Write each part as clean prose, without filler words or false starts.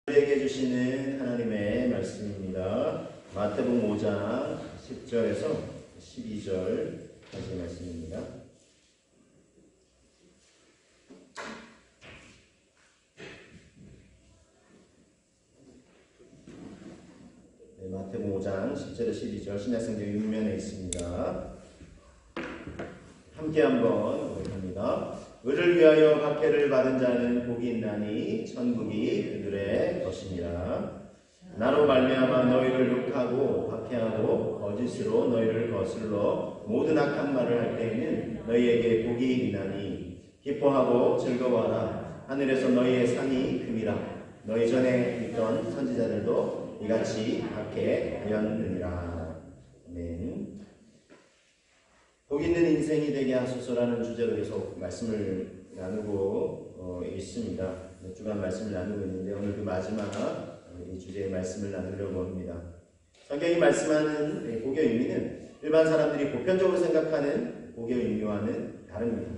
우리에게 주시는 하나님의 말씀입니다. 마태복음 5장 10절에서 12절까지 말씀입니다. 네, 마태복음 5장 10절에서 12절 신약성경 6면에 있습니다. 함께 한번 보겠습니다. 의를 위하여 박해를 받은 자는 복이 있나니 천국이 그들의 것이니라. 나로 말미암아 너희를 욕하고 박해하고 거짓으로 너희를 거슬러 모든 악한 말을 할 때에는 너희에게 복이 있나니 기뻐하고 즐거워하라. 하늘에서 너희의 상이 큼이라. 너희 전에 있던 선지자들도 이같이 박해하였느니라. 아멘. 복 있는 인생이 되게 하소서라는 주제로 계속 말씀을 나누고 있습니다. 몇 주간 말씀을 나누고 있는데 오늘 그 마지막 이 주제의 말씀을 나누려고 합니다. 성경이 말씀하는 복의 의미는 일반 사람들이 보편적으로 생각하는 복의 의미와는 다릅니다.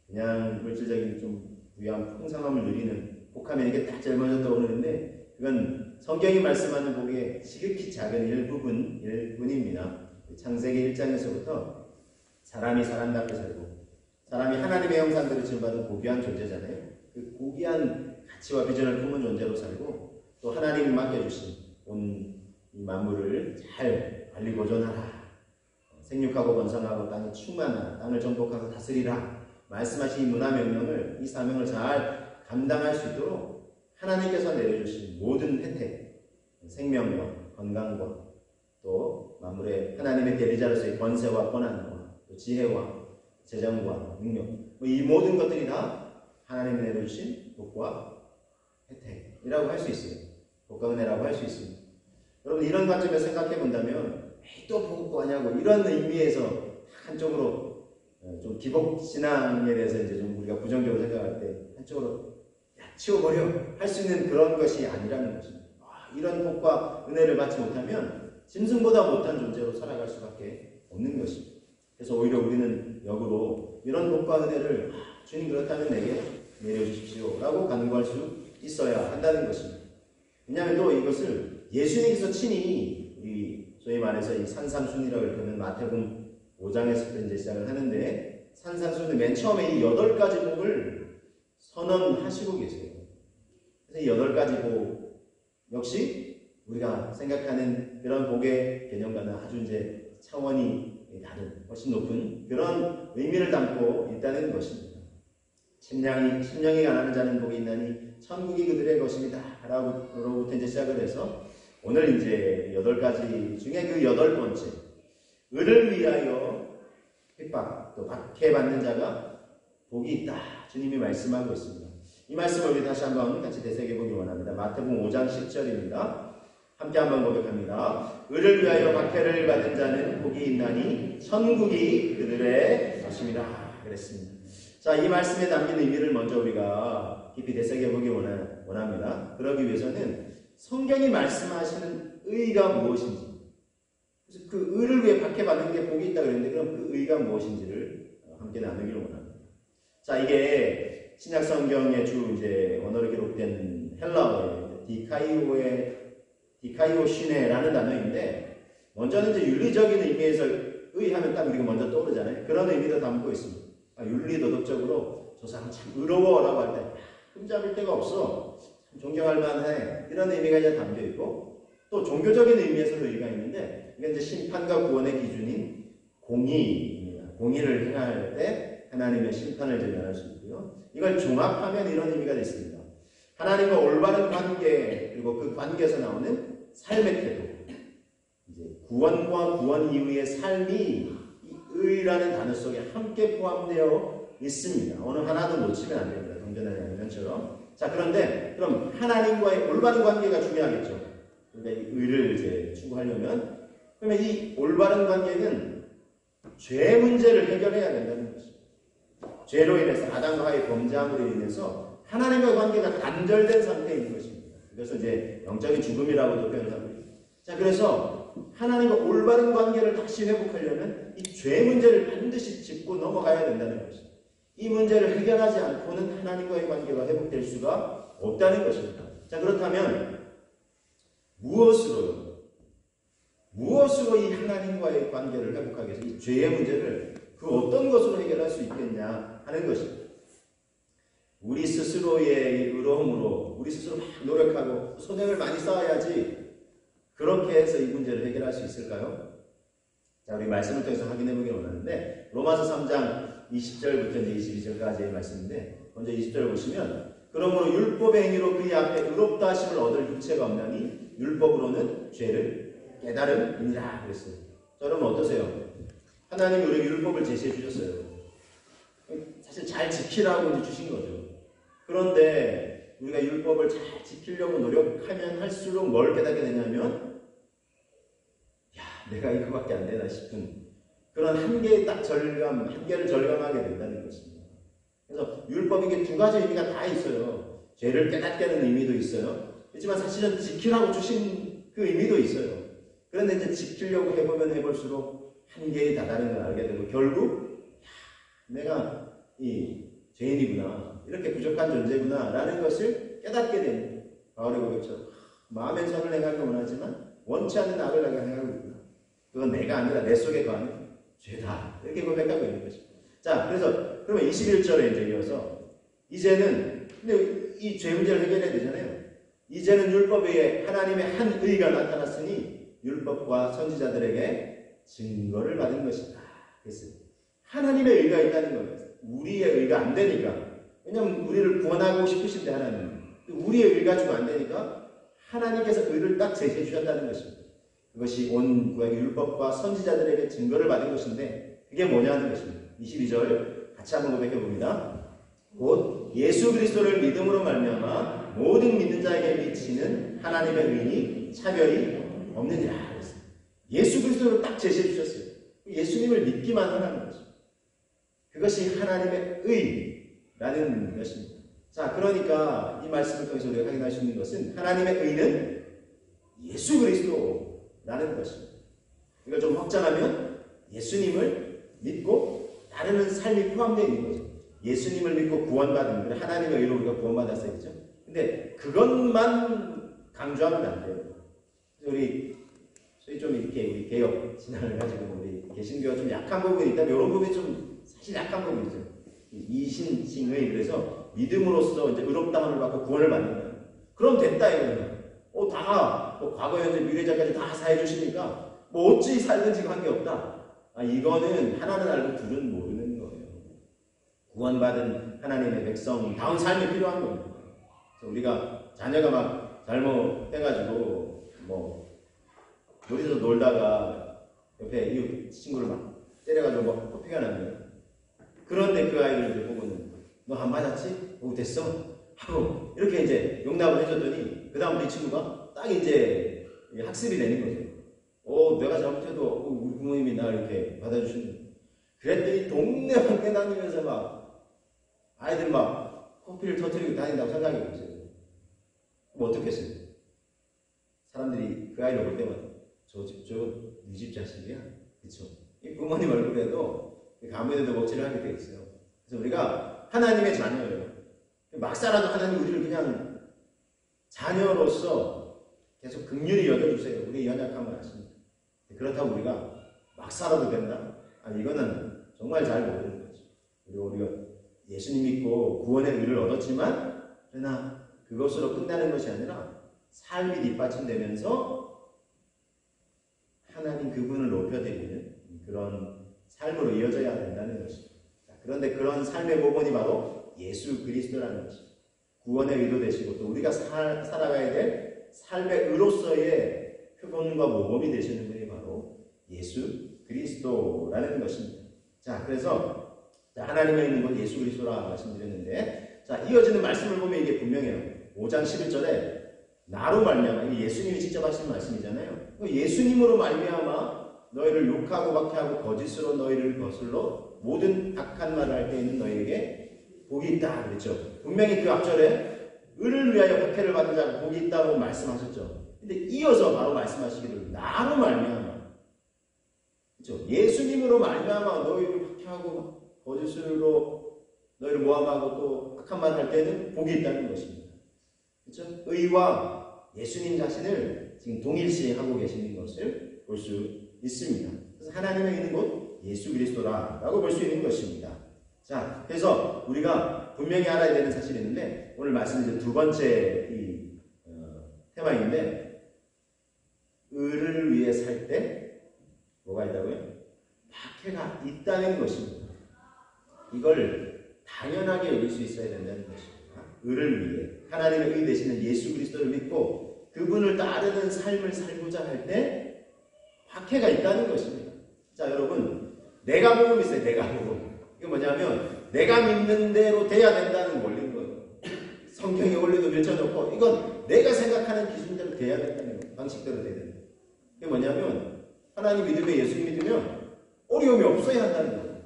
그냥 물질적인 좀 부유한 풍성함을 누리는 복하면 이게 딱 제일 먼저 떠오르는데 그건 성경이 말씀하는 복의 지극히 작은 일부분일 뿐입니다. 창세기 1장에서부터 사람이 사람답게 살고 사람이 하나님의 형상대로 지음받은 고귀한 존재잖아요. 그 고귀한 가치와 비전을 품은 존재로 살고 또 하나님이 맡겨주신 온 이 만물을 잘 관리 보존하라. 생육하고 번성하고 땅에 충만하라. 땅을 정복하고 다스리라. 말씀하신 이 문화명령을 이 사명을 잘 감당할 수 있도록 하나님께서 내려주신 모든 혜택, 생명과 건강과 또 만물의 하나님의 대리자로서의 권세와 권한과 또 지혜와 재정과 능력 이 모든 것들이 다 하나님이 내려주신 복과 혜택이라고 할 수 있어요. 복과 은혜라고 할 수 있습니다. 여러분 이런 관점에서 생각해 본다면 또 복고 하냐고 이런 의미에서 한쪽으로 좀 기복신앙에 대해서 이제 좀 우리가 부정적으로 생각할 때 한쪽으로 치워버려 할 수 있는 그런 것이 아니라는 것입니다. 이런 복과 은혜를 받지 못하면 짐승보다 못한 존재로 살아갈 수밖에 없는 것입니다. 그래서 오히려 우리는 역으로 이런 복과 은혜를 주님 그렇다면 내게 내려주십시오 라고 간구할 수 있어야 한다는 것입니다. 왜냐하면 또 이것을 예수님께서 친히 우리 소위 말해서 이 산상순이라고 일컫는 마태복음 5장에서부터 이제 시작을 하는데 산상순은 맨 처음에 이 8가지 복을 선언하시고 계세요. 그래서 이 8가지 복 역시 우리가 생각하는 그런 복의 개념과는 아주 이제 차원이 다른 훨씬 높은 그런 의미를 담고 있다는 것입니다. 심령이 가난한 자는 복이 있나니 천국이 그들의 것입니다. 라고부터 이제 시작을 해서 오늘 이제 8가지 중에 그 8번째 의를 위하여 핍박 또 박해받는 자가 복이 있다. 주님이 말씀하고 있습니다. 이 말씀을 우리 다시 한번 같이 되새겨보기 원합니다. 마태복음 5장 10절입니다. 함께 한번 고백합니다. 의를 위하여 박해를 받은 자는 복이 있나니 천국이 그들의 것입니다. 그랬습니다. 자, 이 말씀에 담긴 의미를 먼저 우리가 깊이 되새겨보기 원합니다. 그러기 위해서는 성경이 말씀하시는 의가 무엇인지 그래서 그 의를 위해 박해받는 게 복이 있다고 그랬는데 그럼 그 의가 무엇인지를 함께 나누기를 원합니다. 자, 이게 신약성경의 주 이제 원어로 기록된 헬라어의 디카이오시네라는 단어인데 먼저는 이제 윤리적인 의미에서 의하면 딱 우리가 먼저 떠오르잖아요. 그런 의미도 담고 있습니다. 윤리도덕적으로 저 사람 참 의로워라고 할 때 흠잡을 데가 없어. 참 존경할 만해. 이런 의미가 이제 담겨 있고 또 종교적인 의미에서도 의미가 있는데 이게 이제 심판과 구원의 기준인 공의입니다. 공의를 행할 때 하나님의 심판을 제면할 수 있고요. 이걸 종합하면 이런 의미가 있습니다. 하나님과 올바른 관계 그리고 그 관계에서 나오는 삶의 태도 이제 구원과 구원 이후의 삶이 이 의라는 단어 속에 함께 포함되어 있습니다. 어느 하나도 놓치면 안 됩니다. 동전의 양면처럼. 자, 그런데 그럼 하나님과의 올바른 관계가 중요하겠죠. 그런데 이 의를 이제 추구하려면 그러면 이 올바른 관계는 죄 문제를 해결해야 된다는 것입니다. 죄로 인해서 아담과 하와의 범죄함으로 인해서 하나님과의 관계가 단절된 상태에 있는 것입니다. 그래서 이제 영적인 죽음이라고도 표현하고 있습니다. 자, 그래서 하나님과 올바른 관계를 다시 회복하려면 이 죄 문제를 반드시 짚고 넘어가야 된다는 것입니다. 이 문제를 해결하지 않고는 하나님과의 관계가 회복될 수가 없다는 것입니다. 자, 그렇다면 무엇으로 이 하나님과의 관계를 회복하기 위해서 이 죄의 문제를 그 어떤 것으로 해결할 수 있겠냐 하는 것입니다. 우리 스스로의 의로움으로 우리 스스로 막 노력하고 소명을 많이 쌓아야지 그렇게 해서 이 문제를 해결할 수 있을까요? 자, 우리 말씀을 통해서 확인해 보기를 원하는데 로마서 3장 20절부터 이제 22절까지의 말씀인데 먼저 20절 보시면 그러므로 율법의 행위로 그의 앞에 의롭다 하심을 얻을 육체가 없나니 율법으로는 죄를 깨달음이니라 그랬어요. 자, 여러분 어떠세요? 하나님이 우리에게 율법을 제시해 주셨어요. 사실 잘 지키라고 이제 주신 거죠. 그런데 우리가 율법을 잘 지키려고 노력하면 할수록 뭘 깨닫게 되냐면 내가 이거밖에 안 되나 싶은 그런 한계를 절감하게 된다는 것입니다. 그래서 율법이 이게 두 가지 의미가 다 있어요. 죄를 깨닫게 하는 의미도 있어요. 그렇지만 사실은 지키라고 주신 그 의미도 있어요. 그런데 이제 지키려고 해보면 해볼수록 한계에 다다른 걸 알게 되고 결국 내가 이 죄인이구나, 이렇게 부족한 존재구나 라는 것을 깨닫게 됩니다. 바울의 고백처럼 마음의 선을 행하기 원하지만 원치 않는 악을 내가 행하고 있구나. 그건 내가 아니라 내 속에 거하는 죄다. 이렇게 고백하고 있는 것입니다. 자, 그래서 그러면 21절에 이제 이어서 이제는 근데 이 죄 문제를 해결해야 되잖아요. 이제는 율법에 하나님의 한 의가 나타났으니 율법과 선지자들에게 증거를 받은 것이다. 그랬어요. 하나님의 의가 있다는 거예요. 우리의 의가 안 되니까. 왜냐하면 우리를 구원하고 싶으신데 하나님. 우리의 의 가지고 안 되니까 하나님께서 의를 딱 제시해 주셨다는 것입니다. 그것이 온 구약의 율법과 선지자들에게 증거를 받은 것인데 그게 뭐냐는 것입니다. 22절 같이 한번 고백해 봅니다. 곧 예수 그리스도를 믿음으로 말미암아 모든 믿는 자에게 미치는 하나님의 의니 차별이 없느니라. 그랬어요. 예수 그리스도를 딱 제시해 주셨어요. 예수님을 믿기만 하라는 것입니다. 그것이 하나님의 의라는 것입니다. 자, 그러니까 이 말씀을 통해서 우리가 확인할 수 있는 것은 하나님의 의는 예수 그리스도라는 것입니다. 이걸 좀 확장하면 예수님을 믿고 따르는 삶이 포함되어 있는 거죠. 예수님을 믿고 구원받은 하나님의 의로 우리가 구원받았어요. 그렇죠? 근데 그것만 강조하면 안 돼요. 우리 소위 좀 이렇게 우리 개혁 신앙을 가지고 우리 개신교가 좀 약한 부분이 있다면 이런 부분이 좀 사실 약한 부분이죠. 이신칭의 그래서 믿음으로써 이제 의롭다함을 받고 구원을 받는다. 그럼 됐다 이거예요. 다 과거 현재 미래자까지 다 사해 주시니까 뭐 어찌 살든지 관계없다. 이거는 하나는 알고 둘은 모르는 거예요. 구원받은 하나님의 백성 다운 삶이 필요한 겁니다. 그래서 우리가 자녀가 막 잘못해가지고 뭐 놀이터 놀다가 옆에 이웃 친구를 막 때려가지고 막 코피가 나면 그런데 그 아이를 이제 보고는 너 안 맞았지? 됐어? 하고 이렇게 이제 용납을 해줬더니 그 다음부터 이 친구가 딱 이제 학습이 되는 거죠. 내가 잘못해도 우리 부모님이 나 이렇게 받아주시는. 그랬더니 동네방네 다니면서 막 아이들 막 코피를 터뜨리고 다닌다고 생각해 보세요. 그럼 어떻겠어요? 사람들이 그 아이를 볼 때마다 네 집 자식이야? 그쵸? 이 부모님 얼굴에도 가문에도 먹칠을 하게 돼 있어요. 그래서 우리가 하나님의 자녀예요. 막 살아도 하나님 우리를 그냥 자녀로서 계속 긍휼히 여겨주세요. 우리의 연약함을 아십니다. 그렇다고 우리가 막 살아도 된다? 이거는 정말 잘 모르는 거죠. 그리고 우리가 예수님 믿고 구원의 의를 얻었지만 그러나 그것으로 끝나는 것이 아니라 삶이 뒷받침되면서 하나님 그분을 높여드리는 그런 삶으로 이어져야 된다는 것입니다. 그런데 그런 삶의 모본이 바로 예수 그리스도라는 것입니다. 구원의 의도 되시고 또 우리가 살아가야 될 삶의 의로서의 표본과 모범이 되시는 분이 바로 예수 그리스도라는 것입니다. 자, 그래서 하나님의 있는 건 예수 그리스도라 말씀드렸는데, 자, 이어지는 말씀을 보면 이게 분명해요. 5장 11절에 나로 말미암아, 이게 예수님이 직접 하신 말씀이잖아요. 예수님으로 말미암아 너희를 욕하고 박해하고 거짓으로 너희를 거슬러 모든 악한 말을 할 때 있는 너희에게 복이 있다 그랬죠. 분명히 그 앞절에 의를 위하여 박해를 받는 자가 복이 있다고 말씀하셨죠. 근데 이어서 바로 말씀하시기를 나로 말미암아, 그렇죠? 예수님으로 말미암아 너희를 박해하고 거짓으로 너희를 모함하고 또 악한 말을 할 때는 복이 있다는 것입니다. 그렇죠? 의와 예수님 자신을 지금 동일시하고 계시는 것을 볼 수 있습니다. 그래서 하나님의 의는 곧 예수 그리스도라고 볼 수 있는 것입니다. 자, 그래서 우리가 분명히 알아야 되는 사실이 있는데 오늘 말씀드린 두 번째 테마인데 의를 위해 살 때 뭐가 있다고요? 박해가 있다는 것입니다. 이걸 당연하게 여길 수 있어야 된다는 것입니다. 의를 위해 하나님의 의 되시는 예수 그리스도를 믿고 그분을 따르는 삶을 살고자 할 때 박해가 있다는 것입니다. 자, 여러분, 내가 복음 있어요. 내가 복음. 이게 뭐냐면 내가 믿는 대로 돼야 된다는 원리인 거예요. 성경의 원리도 밀쳐놓고 이건 내가 생각하는 기준대로 돼야 된다는 거예요. 방식대로 돼야 된다. 이게 뭐냐면 하나님 믿으면 예수님 믿으면 어려움이 없어야 한다는 거예요.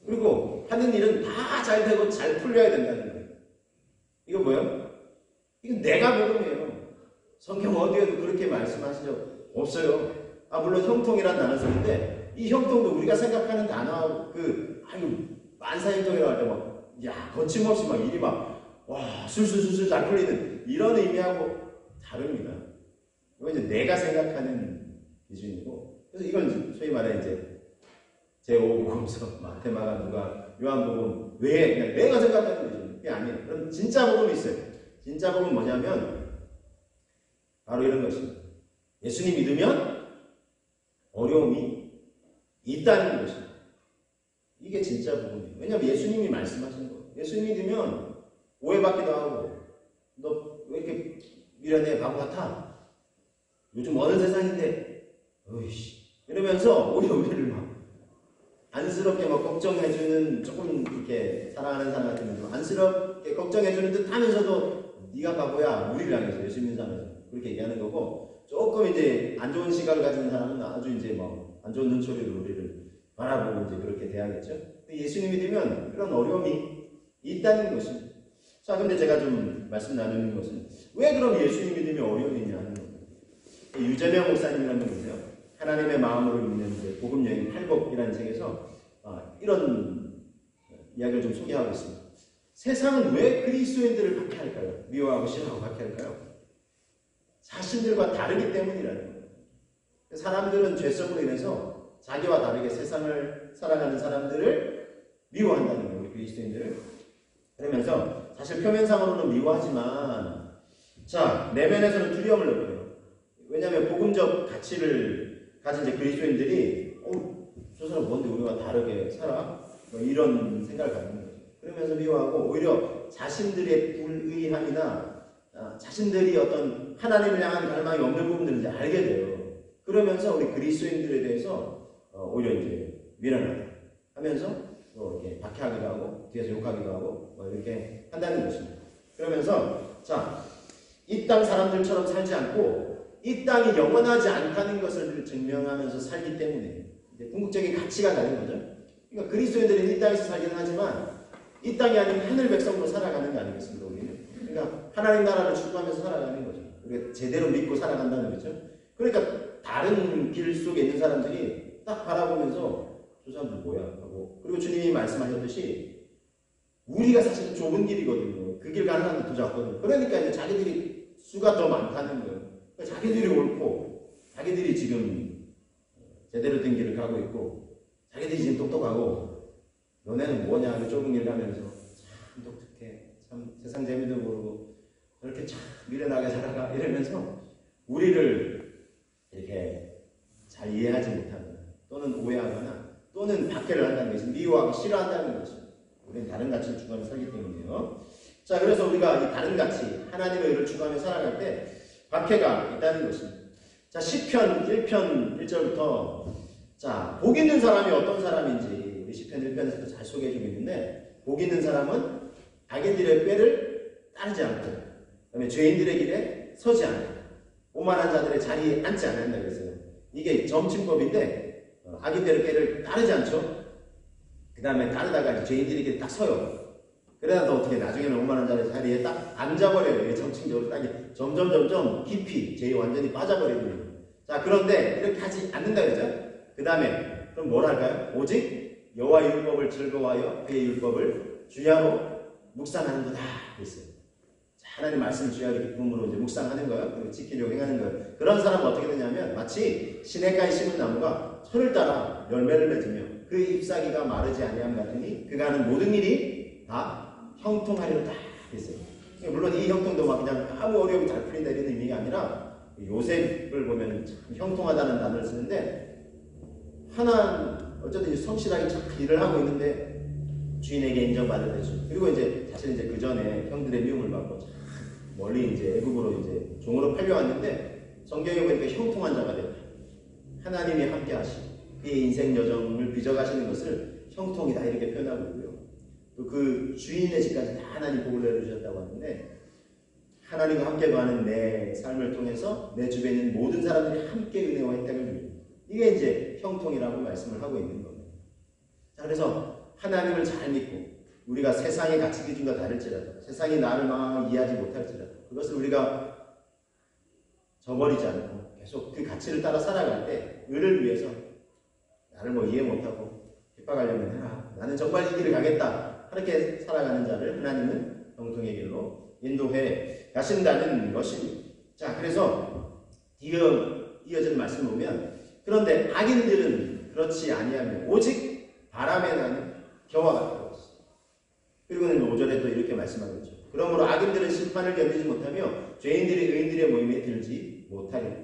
그리고 하는 일은 다 잘 되고 잘 풀려야 된다는 거예요. 이거 뭐예요? 이건 내가 복음이에요. 성경 어디에도 그렇게 말씀하신 적 없어요. 물론 형통이란 단어 쓰는데 이 형통도 우리가 생각하는 단어하고 만사형통이라고 할 때 거침없이 일이 술술술술 잘 풀리는 이런 의미하고 다릅니다. 이건 이제 내가 생각하는 기준이고, 그래서 이건 소위 말해 이제 제5복음서, 마태마가, 누가, 요한복음 외에 그냥 내가 생각하는 기준. 그게 아니에요. 그럼 진짜 복음이 있어요. 진짜 복음은 뭐냐면 바로 이런 것입니다. 예수님 믿으면 어려움이 있다는 것입니다. 이게 진짜 복음이에요. 왜냐하면 예수님이 말씀하신 거예요. 예수님 믿으면 오해받기도 하고, 너 왜 이렇게 미련해 바보 같아? 요즘 어느 세상인데, 이러면서 오히려 우리를 안쓰럽게 걱정해주는, 조금 이렇게 사랑하는 사람 같은 경우 안쓰럽게 걱정해주는 듯 하면서도 네가 바보야, 우리를 향해서 예수님 믿는 사람은 그렇게 얘기하는 거고, 조금 이제 안 좋은 시각을 가진 사람은 아주 이제 안 좋은 눈초리로 우리를 바라보고 이제 그렇게 대하겠죠. 근데 예수님 믿으면 그런 어려움이 있다는 것입니다. 자, 근데 제가 좀 말씀 나누는 것은 왜 그럼 예수님 믿으면 어려움이 있냐 하는 겁니다. 유재명 목사님이라는 분 계세요. 하나님의 마음으로 믿는 복음여행 팔복이라는 책에서 이런 이야기를 좀 소개하고 있습니다. 세상은 왜 그리스도인들을 박해할까요? 미워하고 싫어하고 박해할까요? 자신들과 다르기 때문이라는 거예요. 사람들은 죄성으로 인해서 자기와 다르게 세상을 살아가는 사람들을 미워한다는 거예요. 우리 그리스도인들을. 그러면서 사실 표면상으로는 미워하지만 내면에서는 두려움을 느껴요. 왜냐하면 복음적 가치를 가진 이제 그리스도인들이 저 사람 뭔데 우리가 다르게 살아? 이런 생각을 갖는 거죠. 그러면서 미워하고 오히려 자신들의 불의함이나 자신들이 어떤 하나님을 향한 갈망이 없는 부분들을 이제 알게 돼요. 그러면서 우리 그리스도인들에 대해서 오히려 이제 미련하다 하면서 이렇게 박해하기도 하고 뒤에서 욕하기도 하고 이렇게 한다는 것입니다. 그러면서 이 땅 사람들처럼 살지 않고 이 땅이 영원하지 않다는 것을 증명하면서 살기 때문에 이제 궁극적인 가치가 다른 거죠. 그러니까 그리스도인들은 이 땅에서 살기는 하지만 이 땅이 아닌 하늘 백성으로 살아가는 거 아니겠습니까? 우리는. 그러니까 하나님 나라를 추구하면서 살아가는 거죠. 우리가 제대로 믿고 살아간다는 거죠. 그러니까 다른 길 속에 있는 사람들이 딱 바라보면서 저 사람들 뭐야 하고, 그리고 주님이 말씀하셨듯이 우리가 사실 좁은 길이거든요. 그 길 가는 사람들 더 작거든요. 그러니까 이제 자기들이 수가 더 많다는 거예요. 그러니까 자기들이 옳고 자기들이 지금 제대로 된 길을 가고 있고 자기들이 지금 똑똑하고 너네는 뭐냐 좁은 길 가면서 참 독특해, 참 세상 재미도 모르고 저렇게 참 미련하게 살아가 이러면서 우리를 이렇게 잘 이해하지 못하거나 또는 오해하거나 또는 박해를 한다는 것이 미워하고 싫어한다는 것입니다. 우리는 다른 가치를 추구하며 살기 때문이에요. 자, 그래서 우리가 이 다른 가치, 하나님의 의를 추구하며 살아갈 때 박해가 있다는 것입니다. 자, 시편 1편 1절부터 복 있는 사람이 어떤 사람인지 우리 시편 1편에서도 잘 소개해주고 있는데, 복 있는 사람은 악인들의 꾀를 따르지 않고 그 다음에 죄인들의 길에 서지 않고 오만한 자들의 자리에 앉지 않는다 그랬어요. 이게 점침법인데 악인들의 꾀를 따르지 않죠. 그 다음에 따르다가 이제 죄인들의 길에 딱 서요. 그러다 어떻게 나중에는 오만한 자들의 자리에 딱 앉아버려요. 이게 점침적으로 딱 점점 깊이 죄에 완전히 빠져버리거든요. 자, 그런데 이렇게 하지 않는다 그러죠. 그 다음에 그럼 뭘 할까요? 오직 여호와의 율법을 즐거워하여 그의 율법을 주야로 묵상하는 거다 했어요. 하나님 말씀을 주야로 기쁨으로 이제 묵상하는 거예요. 그리고 지키려고 행하는 거예요. 그런 사람은 어떻게 되냐면 마치 시냇가에 심은 나무가 철을 따라 열매를 맺으며 그 잎사귀가 마르지 아니함 같으니 그가 하는 모든 일이 다 형통하리로 다 했어요. 물론 이 형통도 막 그냥 아무 어려움이 잘 풀린다 이런 의미가 아니라 요셉을 보면 참 형통하다는 단어를 쓰는데 어쨌든 성실하게 참 일을 하고 있는데 주인에게 인정받을 때죠. 그리고 이제 사실 이제 그 전에 형들의 미움을 받고 멀리 이제 애굽으로 이제 종으로 팔려왔는데 성경에 보니까 형통한 자가 됐다. 하나님이 함께 하시고 그의 인생 여정을 빚어가시는 것을 형통이다 이렇게 표현하고 있고요. 또 그 주인의 집까지 다 하나님 복을 내려주셨다고 하는데 하나님과 함께 가는 내 삶을 통해서 내 주변에 있는 모든 사람들이 함께 은혜와 혜택을 누립니다. 이게 이제 형통이라고 말씀을 하고 있는 겁니다. 자, 그래서 하나님을 잘 믿고 우리가 세상의 가치 기준과 다를지라도 세상이 나를 막 이해하지 못할지라도 그것을 우리가 저버리지 않고 계속 그 가치를 따라 살아갈 때 의를 위해서 나를 뭐 이해 못하고 핍박하려면 해라. 나는 정말 이 길을 가겠다. 그렇게 살아가는 자를 하나님은 형통의 길로 인도해 가신다는 것입니다. 자, 그래서 이어지는 말씀을 보면 그런데 악인들은 그렇지 아니하며 오직 바람에 나는 겨와 같다. 그리고는 5절에 또 이렇게 말씀하고 있죠. 그러므로 악인들은 심판을 견디지 못하며 죄인들이 의인들의 모임에 들지 못하리라.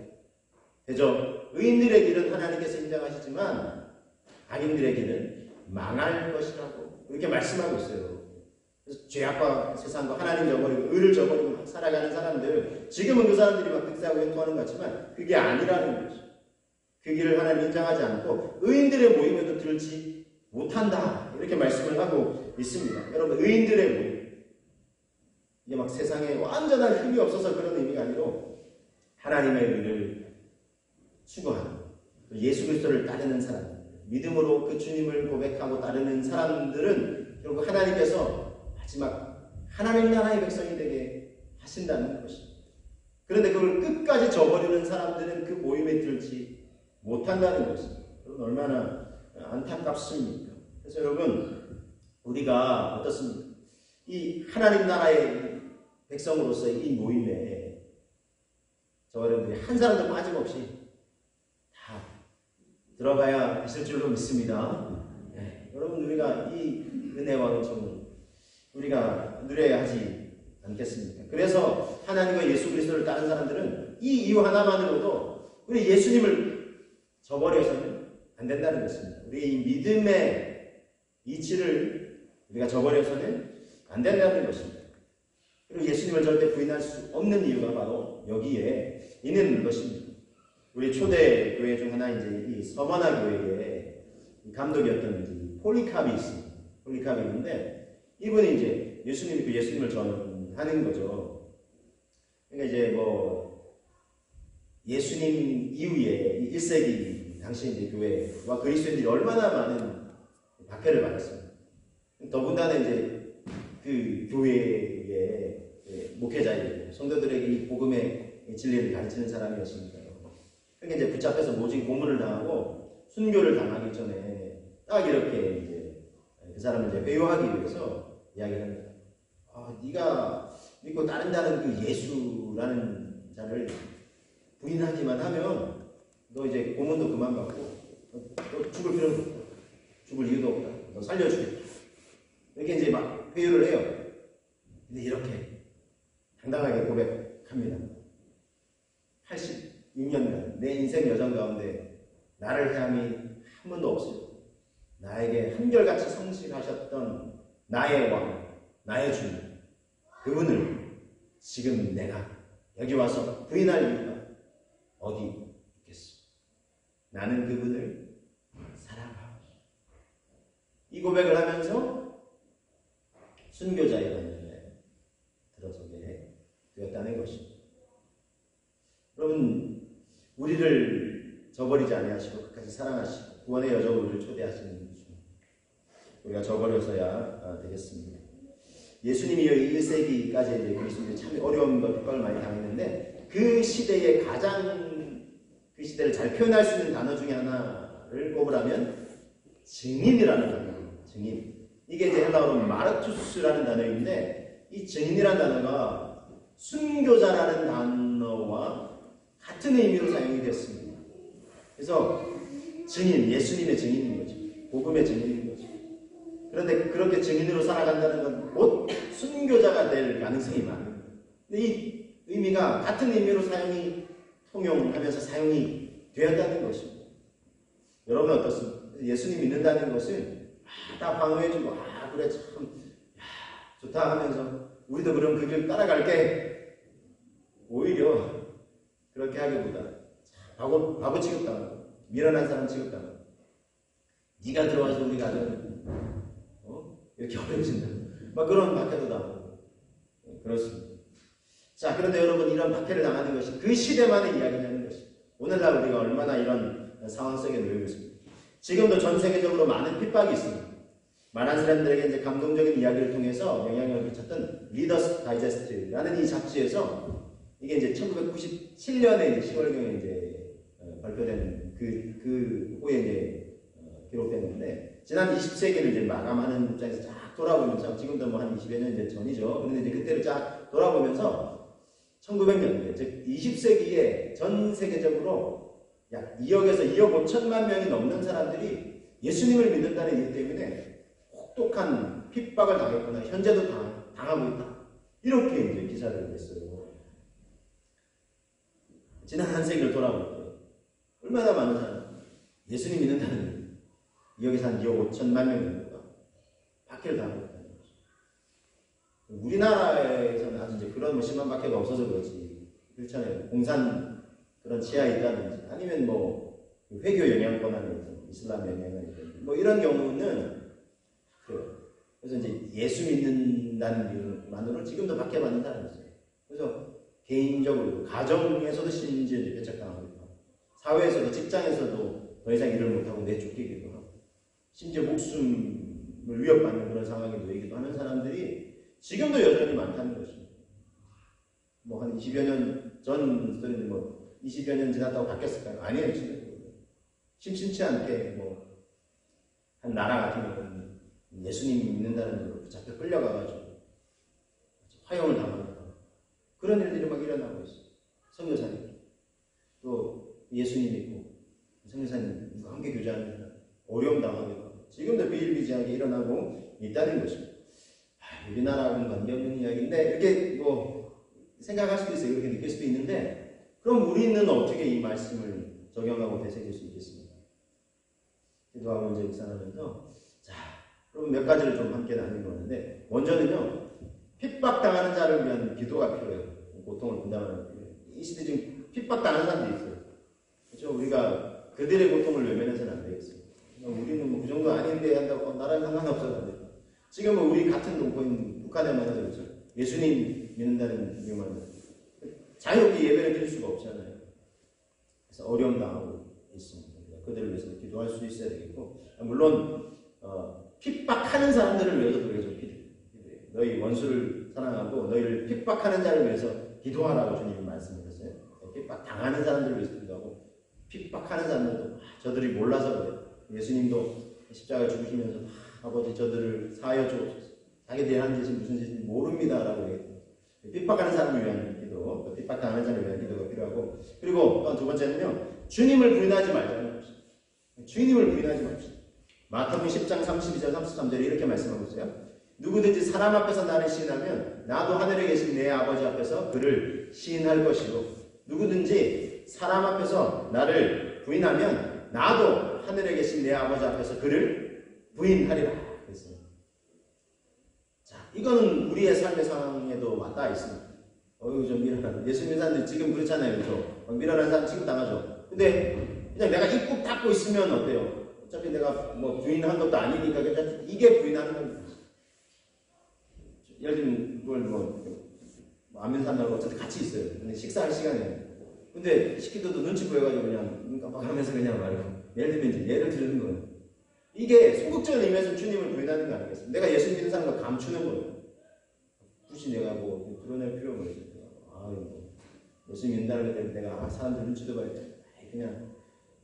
그죠? 의인들의 길은 하나님께서 인정하시지만 악인들의 길은 망할 것이라고 이렇게 말씀하고 있어요. 그래서 죄악과 세상과 하나님 저버리고 의를 저버리고 살아가는 사람들 지금은 그 사람들이 막 득세하고 행통하는 것 같지만 그게 아니라는 거죠. 그 길을 하나님 인정하지 않고 의인들의 모임에도 들지 못한다. 이렇게 말씀을 하고 있습니다. 여러분 의인들의 모임 이게 막 세상에 완전한 힘이 없어서 그런 의미가 아니고 하나님의 의를 추구하는 예수 그리스도를 따르는 사람 믿음으로 그 주님을 고백하고 따르는 사람들은 결국 하나님께서 마지막 하나님 나라의 백성이 되게 하신다는 것입니다. 그런데 그걸 끝까지 저버리는 사람들은 그 모임에 들지 못한다는 것입니다. 얼마나 안타깝습니까? 그래서 여러분 우리가 어떻습니까? 이 하나님 나라의 백성으로서 이 모임에 저 여러분들이 한 사람도 빠짐없이 다 들어가야 하실 줄로 믿습니다. 네. 여러분 우리가 이 은혜와 은총을 우리가 누려야 하지 않겠습니까? 그래서 하나님과 예수 그리스도를 따른 사람들은 이 이유 하나만으로도 우리 예수님을 저버려서는 안 된다는 것입니다. 우리 이 믿음의 이치를 우리가 저버려서는 안 된다는 것입니다. 그리고 예수님을 절대 부인할 수 없는 이유가 바로 여기에 있는 것입니다. 우리 초대 교회 중 하나 이제 이 서머나 교회의 감독이었던 이제 폴리캅이 있습니다. 폴리캅이 있는데 이분이 이제 예수님을 전하는 거죠. 그러니까 이제 뭐 예수님 이후에 1세기 당시 이제 교회와 그리스도인들이 얼마나 많은 박해를 받았습니다. 더군다나 이제 그 교회의 목회자이고 성도들에게 이 복음의 진리를 가르치는 사람이었습니다. 그러니까 이제 붙잡혀서 모진 고문을 당하고 순교를 당하기 전에 딱 이렇게 이제 그 사람을 이제 회유하기 위해서 이야기를 합니다. 네가 믿고 따른다는 그 예수라는 자를 부인하기만 하면 너 이제 고문도 그만 받고 너 죽을 필요도 없다. 죽을 이유도 없다. 너 살려주겠다. 이렇게 이제 막 회유를 해요. 근데 이렇게 당당하게 고백합니다. 86년간 내 인생 여정 가운데 나를 해함이 한 번도 없어요. 나에게 한결같이 성실하셨던 나의 왕, 나의 주님, 그분을 지금 내가 여기 와서 부인할 이유가 어디 있겠어? 나는 그분을 사랑하고 이 고백을 하면서 순교자의 반열에 들어서게 되었다는 것입니다. 여러분, 우리를 저버리지 아니하시고 끝까지 사랑하시고 구원의 여정으로 우리를 초대하시는 주 우리가 저버려서야 되겠습니다. 예수님이 1세기까지 이제 그리스도인들이 참 어려움과 핍박을 많이 당했는데 그 시대의 그 시대를 잘 표현할 수 있는 단어 중에 하나를 꼽으라면 증인이라는 단어. 증인. 이게 이제 헬라어로 마르투스라는 단어인데 이 증인이라는 단어가 순교자라는 단어와 같은 의미로 사용이 됐습니다. 그래서 증인, 예수님의 증인인 거죠. 복음의 증인인 거죠. 그런데 그렇게 증인으로 살아간다는 건 곧 순교자가 될 가능성이 많은 거예요. 근데 이 의미가 같은 의미로 통용하면서 사용이 되었다는 것입니다. 여러분 어떻습니까? 예수님 믿는다는 것은 다 방어해주고 그래 참 좋다 하면서 우리도 그럼 그 길 따라갈게. 오히려 그렇게 하기보다 바보 취급당하고 미련한 사람 취급당하고 네가 들어와서 우리 가정은 이렇게 어려워진다. 막 그런 박해도 당하고 그렇습니다. 자, 그런데 여러분 이런 박해를 당하는 것이 그 시대만의 이야기냐는 것입니다. 오늘날 우리가 얼마나 이런 상황 속에 놓이고 있습니다. 지금도 전 세계적으로 많은 핍박이 있습니다. 많은 사람들에게 이제 감동적인 이야기를 통해서 영향력을 끼쳤던 리더스 다이제스트라는 이 잡지에서 이게 이제 1997년에 이제 10월경에 이제 발표된 그 후에 이제 기록됐는데 지난 20세기를 이제 마감하는 입장에서 쫙 돌아보면서 지금도 뭐 한 20여 년 이제 전이죠. 그런데 이제 그때를 쫙 돌아보면서 1900년대 즉 20세기에 전 세계적으로 약 2억에서 2억 5천만 명이 넘는 사람들이 예수님을 믿는다는 이유 때문에 혹독한 핍박을 당했거나 현재도 당하고 있다. 이렇게 이제 기사를 냈어요. 지난 한 세기를 돌아볼 때 얼마나 많은 사람 예수님 믿는다는 2억에서 한 2억 5천만 명입니다. 박해를 당하고 있다는 거죠. 우리나라에서는 아주 이제 그런 심한 박해가 없어서 그렇지. 그렇잖아요. 공산 그런 치하에 있다든지 아니면 뭐 회교 영향권 안에 이슬람 영향을 있다든지 뭐 이런 경우는 그래요. 그래서 이제 예수 믿는다는 이유만으로 지금도 박해받는 사람이 있어요. 그래서 개인적으로 가정에서도 심지어 이제 배척당하고 있고 사회에서도 직장에서도 더 이상 일을 못하고 내쫓기기도 하고 심지어 목숨을 위협받는 그런 상황에 놓이기도 하는 사람들이 지금도 여전히 많다는 것입니다. 뭐 한 20여 년 전 스토리인데 뭐 20여 년 지났다고 바뀌었을까요? 아니에요. 지금 심심치 않게 뭐 한 나라 같은 경우는 예수님 믿는다는 이유로 붙잡혀 끌려가가지고 화형을 당하고 그런 일들이 막 일어나고 있어요. 선교사님 또 예수님 믿고 선교사님과 함께 교제하는 사람 어려움 당하기도 하고 지금도 비일비재하게 일어나고 있다는 것입니다. 우리나라하고는 관계없는 이야기인데 이렇게 뭐 생각할 수도 있어요. 이렇게 느낄 수도 있는데 그럼 우리는 어떻게 이 말씀을 적용하고 되새길 수 있겠습니까? 기도하고 이제 묵상하면서 자 그럼 몇 가지를 좀 함께 나누고 하는데 먼저는요 핍박당하는 자를 위한 기도가 필요해요. 고통을 분담하는 필요해요. 이 시대 지금 핍박당하는 사람들이 있어요. 그렇죠? 우리가 그들의 고통을 외면해서는 안 되겠어요. 우리는 뭐 그 정도 아닌데 한다고 나랑 상관없어도 안 돼요. 지금은 우리 같은 동포인 북한에만 해도 그렇죠. 예수님 믿는다는 이유만 자유롭게 예배를 드릴 수가 없잖아요. 그래서 어려움 당하고 있습니다. 그들을 위해서 기도할 수 있어야 되겠고 물론 핍박하는 사람들을 위해서도 그래서 기도해요. 너희 원수를 사랑하고 너희를 핍박하는 자를 위해서 기도하라고 주님이 말씀하셨어요. 핍박당하는 사람들을 위해서 기도하고 핍박하는 사람들도 저들이 몰라서 그래요. 예수님도 십자가에 죽으시면서 아버지 저들을 사하여 주옵소서. 자기들이 하는 짓이 무슨 짓인지 모릅니다라고 얘기했어요. 핍박하는 사람을 위한 기도, 핍박당하는 사람을 위한 기도가 필요하고 그리고 또 두 번째는요. 주님을 부인하지 말자는 것입니다. 주님을 부인하지 맙시다. 마태복음 10장 32절 33절에 이렇게 말씀하고 있어요. 누구든지 사람 앞에서 나를 시인하면 나도 하늘에 계신 내 아버지 앞에서 그를 시인할 것이고 누구든지 사람 앞에서 나를 부인하면 나도 하늘에 계신 내 아버지 앞에서 그를 부인하리라 그랬어요. 자, 이거는 우리의 삶의 상황에도 맞닿아 있습니다. 좀 미련한 예수 믿는 사람들 지금 그렇잖아요. 그렇죠? 미련한 사람 취급당하죠. 근데 그냥 내가 입국 닫고 있으면 어때요? 어차피 내가 뭐 부인한 것도 아니니까 이게 부인하는 겁니다. 예를 들면 그걸 안 믿는 사람들하고 어차피 같이 있어요. 근데 식사할 시간에 근데 시키도도 눈치 보여가지고 그냥 눈 깜빡하면서 그냥 말이에요. 예를 들면 이제 예를 들는 거예요. 이게 소극적인 의미에서 주님을 부인하는 거 아니겠습니까? 내가 예수 믿는 사람과 감추는 거예요. 굳이 내가 뭐 드러낼 필요가 없어요. 예수 믿는다는 것 때문에 내가 사람들 눈치도 봐야 돼. 그냥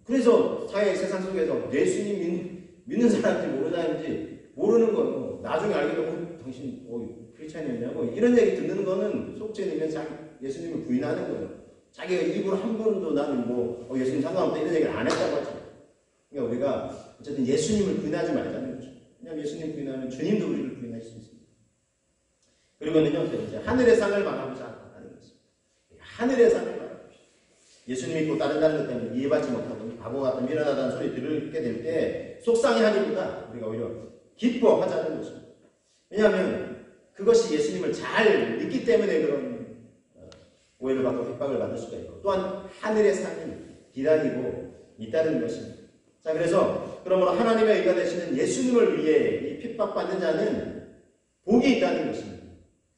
그래서 사회 세상 속에서 예수님 믿는 사람인지 모르는 사람인지 모르는 거고 나중에 알게 되면 당신 크리스찬이었냐고 이런 얘기 듣는 거는 속죄 되면 예수님을 부인하는 거예요. 자기가 입으로 한 번도 나는 예수님 상관없다 이런 얘기를 안 했다고 하죠. 그러니까 우리가 어쨌든 예수님을 부인하지 말자는 거죠. 왜냐하면 예수님 부인하면 주님도 우리를 부인할 수 있습니다. 그리고는요, 이제 하늘의 상을 바라보자 하는 것입니다. 하늘의 상을 바라봅시다. 예수님 믿고 다른 것 때문에 이해받지 못하고 바보 같은 미련하다는 소리 들게 될 때 속상해하기보다 우리가 오히려 기뻐하자는 것입니다. 왜냐하면 그것이 예수님을 잘 믿기 때문에 그런 오해를 받고 핍박을 받을 수가 있고 또한 하늘의 상이 기다리고 있다는 것입니다. 자, 그러므로 하나님의 의가 되시는 예수님을 위해 이 핍박받는 자는 복이 있다는 것입니다.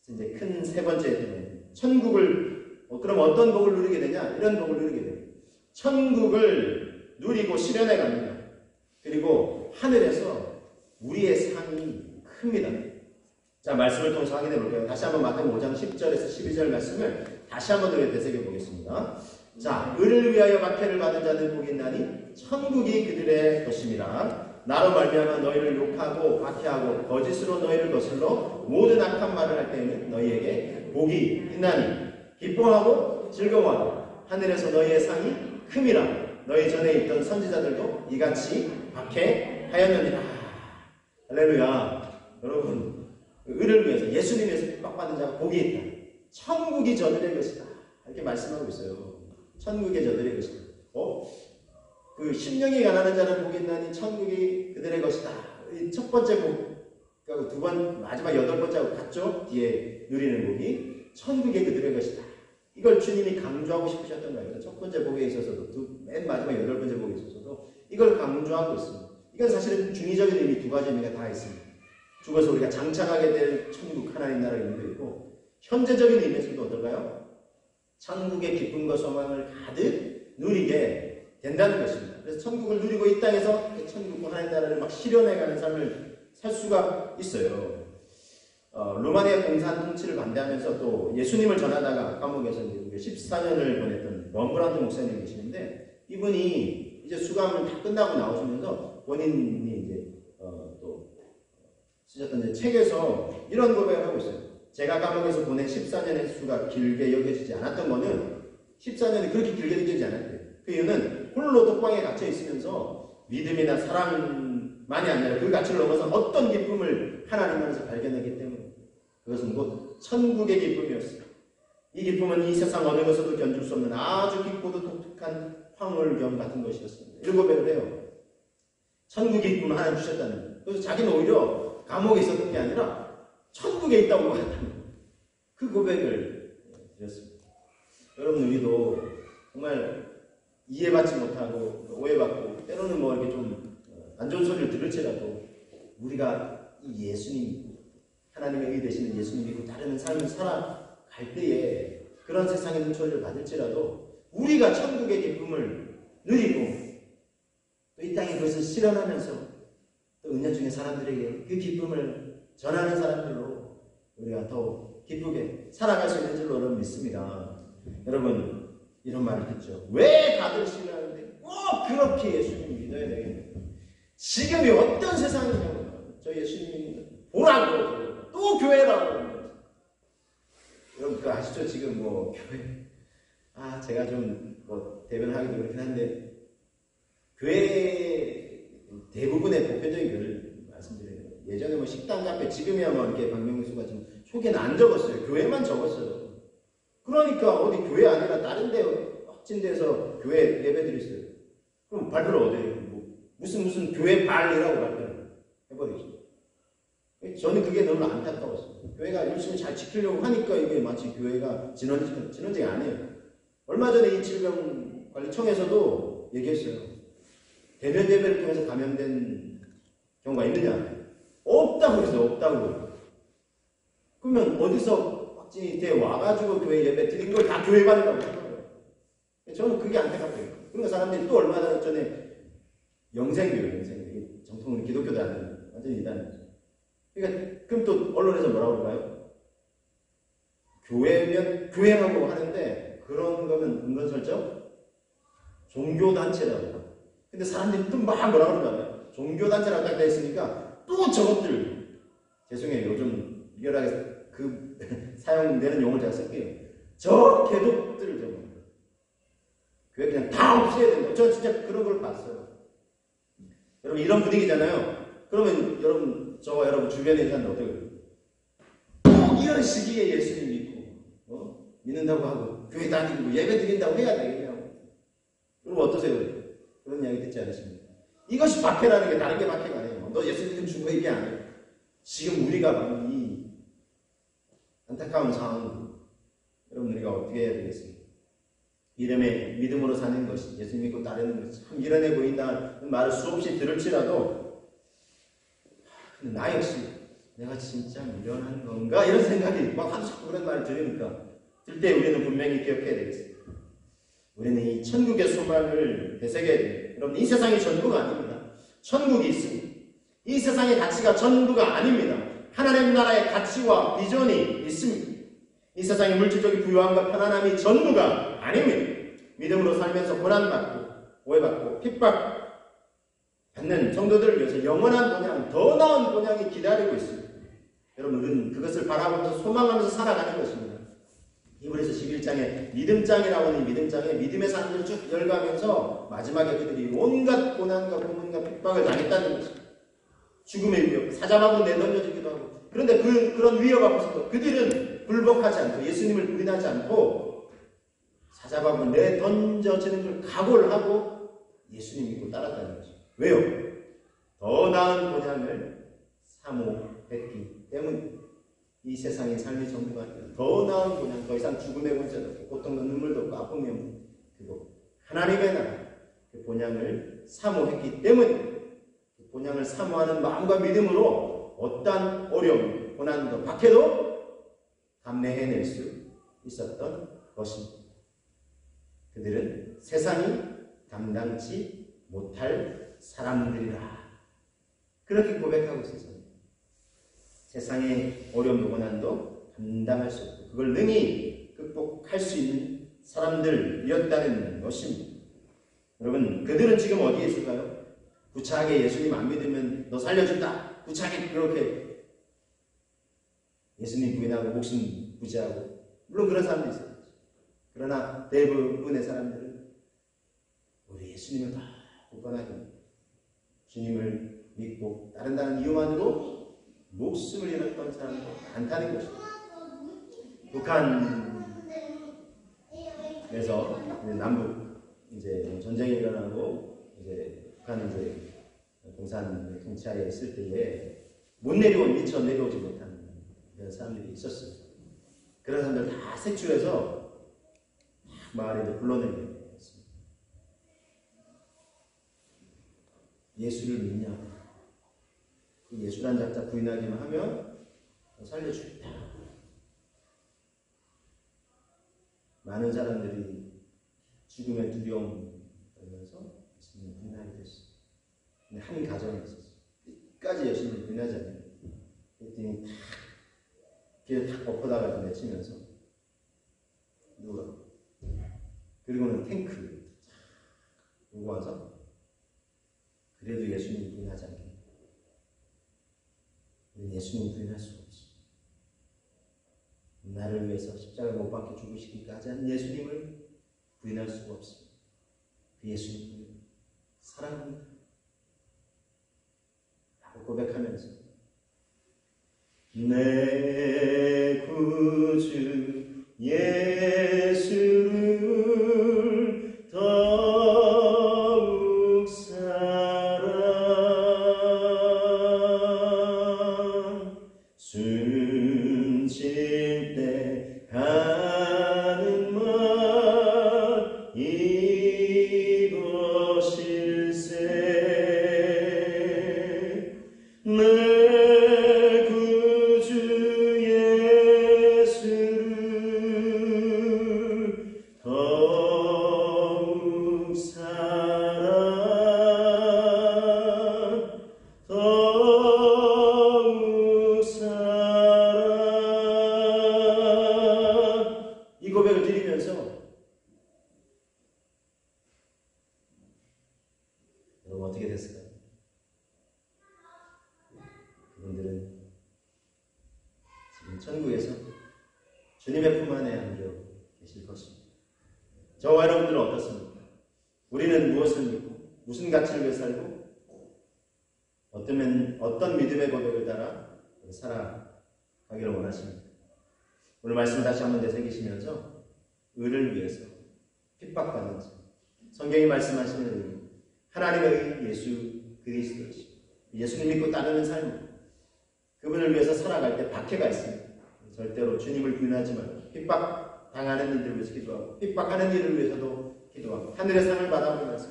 그래서 이제 큰 세 번째 천국을 그럼 어떤 복을 누리게 되냐? 이런 복을 누리게 됩니다. 천국을 누리고 실현해 갑니다. 그리고 하늘에서 우리의 상이 큽니다. 자, 말씀을 통해서 확인해 볼게요. 다시 한번 마태복음 5장 10절에서 12절 말씀을 다시 한번 더 되새겨 보겠습니다. 자, 의를 위하여 박해를 받은 자는 복이 있나니 천국이 그들의 것입니다. 나로 말미암아 너희를 욕하고 박해하고 거짓으로 너희를 거슬러 모든 악한 말을 할 때에는 너희에게 복이 있나니 기뻐하고 즐거워하고 하늘에서 너희의 상이 큼이라. 너희 전에 있던 선지자들도 이같이 박해하였느니라. 할렐루야. 여러분, 의를 위해서 예수님 위해서 핍박받는 자가 복이 있다. 천국이 저들의 것이다. 이렇게 말씀하고 있어요. 천국이 저들의 것이다. 그 심령이 가난한 자는 복이 있나니 천국이 그들의 것이다. 이 첫 번째 복, 두 번, 마지막 여덟 번째하고 같죠? 뒤에 누리는 복이 천국이 그들의 것이다. 이걸 주님이 강조하고 싶으셨던 거예요. 첫 번째 복에 있어서도, 맨 마지막 여덟 번째 복에 있어서도 이걸 강조하고 있습니다. 이건 사실은 중의적인 의미 두 가지 의미가 다 있습니다. 죽어서 우리가 장착하게 될 천국 하나님 나라의 의미도 있고, 현재적인 의미에서도 어떨까요? 천국의 기쁨과 소망을 가득 누리게 된다는 것입니다. 그래서 천국을 누리고 이 땅에서 천국과 하나님 나라를 막 실현해가는 삶을 살 수가 있어요. 루마니아 공산 통치를 반대하면서 또 예수님을 전하다가 감옥에서 14년을 보냈던 럼브란트 목사님이 계시는데 이분이 이제 수감을 다 끝나고 나오시면서 본인이 이제 또 쓰셨던 이제 책에서 이런 고백을 하고 있어요. 제가 감옥에서 보낸 14년의 수가 길게 여겨지지 않았던 거는 14년이 그렇게 길게 느껴지지 않았대요. 그 이유는 홀로 독방에 갇혀 있으면서 믿음이나 사랑만이 아니라 그 가치를 넘어서 어떤 기쁨을 하나님 안에서 발견했기 때문에 그것은 곧 천국의 기쁨이었어요. 이 기쁨은 이 세상 어느 것에도 견줄 수 없는 아주 깊고도 독특한 황홀경 같은 것이었습니다. 이런 고백을 해요. 천국의 기쁨을 하나님 주셨다는 거예요. 그래서 자기는 오히려 감옥에 있었던 게 아니라 천국에 있다고 했다는 거예요. 그 고백을 드렸습니다. 여러분, 우리도 정말 이해받지 못하고 오해받고 때로는 이렇게 좀 안 좋은 소리를 들을지라도 우리가 이 예수님, 하나님의 의 되시는 예수님 믿고 다른 삶을 살아갈 때에 그런 세상의 눈초리를 받을지라도 우리가 천국의 기쁨을 누리고 또 이 땅에 그것을 실현하면서 또 은연중에 사람들에게 그 기쁨을 전하는 사람들로 우리가 더 기쁘게 살아갈 수 있는 줄로 저는 믿습니다. 여러분, 이런 말을 듣죠. 왜 다들 신뢰하는데 꼭 그렇게 예수님 믿어야 되겠냐? 지금이 어떤 세상이냐고. 저 예수님 보라고 또 교회라고. 여러분 그거 아시죠? 지금 교회 제가 좀 대변하기도 그렇긴 한데 교회 대부분의 보편적인 교회를 말씀드려요. 예전에 식당 카페 지금이야 이렇게 방명수가 좀 초기에는 안 적었어요. 교회만 적었어요. 그러니까 어디 교회 아니라 다른 데 확진 데서 교회 예배드리 있어요. 그럼 발표를 어디에요? 무슨 교회 발이라고 발표를 해버리죠. 저는 그게 너무 안타까웠어요. 교회가 열심히 잘 지키려고 하니까 이게 마치 교회가 진원제가 아니에요. 얼마 전에 이 질병관리청에서도 얘기했어요. 대면 예배를 통해서 감염된 경우가 있느냐? 없다고 그랬어요. 없다고. 그러면 어디서 확진이 돼 와가지고 교회 예배 드린 걸 다 교회관이라고 하더라고요. 저는 그게 안타깝더라고요. 그러니까 사람들이 또 얼마 전에 영생교회, 정통은 기독교도 아니고 완전히 이단이죠. 그러니까 그럼 또 언론에서 뭐라고 그럴까요? 교회면 교회라고 하는데 그런 거면 은근슬쩍 종교단체라고. 근데 사람들이 또 막 뭐라고 그러잖아요. 종교단체라고 딱 돼 있으니까 또 저것들, 죄송해요. 요즘 리얼하게 사용되는 용어를 제가 쓸게요. 저 개독들을 적어요. 그게 그냥 다 없애야 된다. 저 진짜 그런 걸 봤어요. 여러분, 이런 분위기잖아요. 그러면 여러분, 저와 여러분 주변에 있는 사람들 어떻게 그래요? 꼭 이런 시기에 예수님 믿고, 믿는다고 하고, 교회 다니고, 예배 드린다고 해야 되겠냐고. 그럼 어떠세요? 그런 이야기 듣지 않으십니까? 이것이 박해라는 게 다른 게 박해가 아니에요. 너 예수 믿으면 죽어, 이게 아니에요. 지금 우리가 이 안타까운 상황, 여러분, 우리가 어떻게 해야 되겠습니까? 이름에 믿음으로 사는 것이, 예수 믿고 따르는 것이 참 미련해 보인다는 말을 수없이 들을지라도, 나 역시 내가 진짜 미련한 건가? 이런 생각이 막 자꾸 그런 말을 들으니까, 들 때 우리는 분명히 기억해야 되겠습니다. 우리는 이 천국의 소망을 되새겨야 돼요. 여러분, 이 세상이 전부가 아닙니다. 천국이 있습니다. 이 세상의 가치가 전부가 아닙니다. 하나님 나라의 가치와 비전이 있습니다. 이 세상의 물질적인 부유함과 편안함이 전부가 아닙니다. 믿음으로 살면서 고난받고 오해받고 핍박받는 성도들을 위해서 영원한 본향, 더 나은 본향이 기다리고 있습니다. 여러분, 우리는 그것을 바라보면서 소망하면서 살아가는 것입니다. 히브리서 11장에 믿음장이라고 하는 이 믿음장에 믿음의 사람들을 쭉 열거하면서 마지막에 그들이 온갖 고난과 고문과 핍박을 당했다는 것입니다. 죽음의 위협, 사자마구 내던져지기도 하고. 그런데 그런 위협 앞에서도 그들은 굴복하지 않고 예수님을 부인하지 않고 사자마구 내던져지는 걸 각오를 하고 예수님 믿고 따랐다는 것입니다. 왜요? 더 나은 본향을 사모했기 때문에. 이 세상의 삶의 전부가 아니라 더 나은 본향, 더 이상 죽음의 권세도 없고 고통도 눈물도 없고 아픔이 없는 그거 하나님의 나라, 그 본향을 사모했기 때문에 그 본향을 사모하는 마음과 믿음으로 어떠한 어려움, 고난도, 박해도 감내해낼 수 있었던 것입니다. 그들은 세상이 감당치 못할 사람들이라 그렇게 고백하고 있었습니다. 세상의 어려움도 고난도 감당할 수 없고 그걸 능히 극복할 수 있는 사람들이었다는 것입니다. 여러분, 그들은 지금 어디에 있을까요? 구차하게 예수님 안 믿으면 너 살려준다. 구차하게 그렇게 예수님 부인하고 목숨 부지하고, 물론 그런 사람도 있어요. 그러나 대부분의 사람들은 우리 예수님을 다 굳건하게 주님을 믿고 따른다는 이유만으로 목숨을 잃었던 사람도 많다는 것입니다. 북한에서 남북 이제 전쟁이 일어나고 이제 북한이 이제 공산 통치하에 있을 때에 못 내려온, 미처 내려오지 못한 그런 사람들이 있었어요. 그런 사람들 다 색출해서 마을에 불러내게 했습니다. 예수를 믿냐고. 그 예수란 자자 부인하기만 하면 살려주겠다. 많은 사람들이 죽음의 두려움 떨면서 예수님을 부인하게 됐어요. 근데 한 가정이 있었어요. 끝까지 예수님을 부인하지 않아요. 그랬더니 길에 탁 엎어다가 내치면서 누워. 그리고는 탱크 오고 와서 그래도 예수님을 부인하지 않게. 우리는 예수님 부인할 수가 없어. 나를 위해서 십자가를 못 박혀 죽으시기까지 한 예수님을 부인할 수가 없어. 그 예수님을 사랑합니다 라고 고백하면서 내 구주 예수를 더욱 숨쉴 때 하는 말 이것일세. 내 구주 예수를 더욱 주님의 품 안에 안겨 계실 것입니다. 저와 여러분들은 어떻습니까? 우리는 무엇을 믿고 무슨 가치를 위해 살고 어떤 믿음의 고백을 따라 살아가기를 원하십니까? 오늘 말씀 다시 한번 되새기시면서 의를 위해서 핍박받는 자, 성경이 말씀하시는 의, 하나님의 의 예수 그리스도이시고 예수님 믿고 따르는 삶, 그분을 위해서 살아갈 때 박해가 있습니다. 절대로 주님을 부인하지 말고 핍박당하는 이들을 위해서 기도하고 핍박하는 일을 위해서도 기도하고 하늘의 상을 받아보면서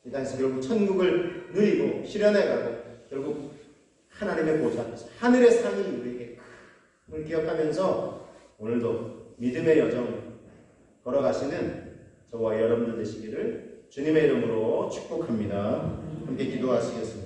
이 땅에서 결국 천국을 누리고 실현해가고 결국 하나님의 보좌 앞에서 하늘의 상이 우리에게 그걸 기억하면서 오늘도 믿음의 여정 걸어가시는 저와 여러분들 되시기를 주님의 이름으로 축복합니다. 함께 기도하시겠습니다.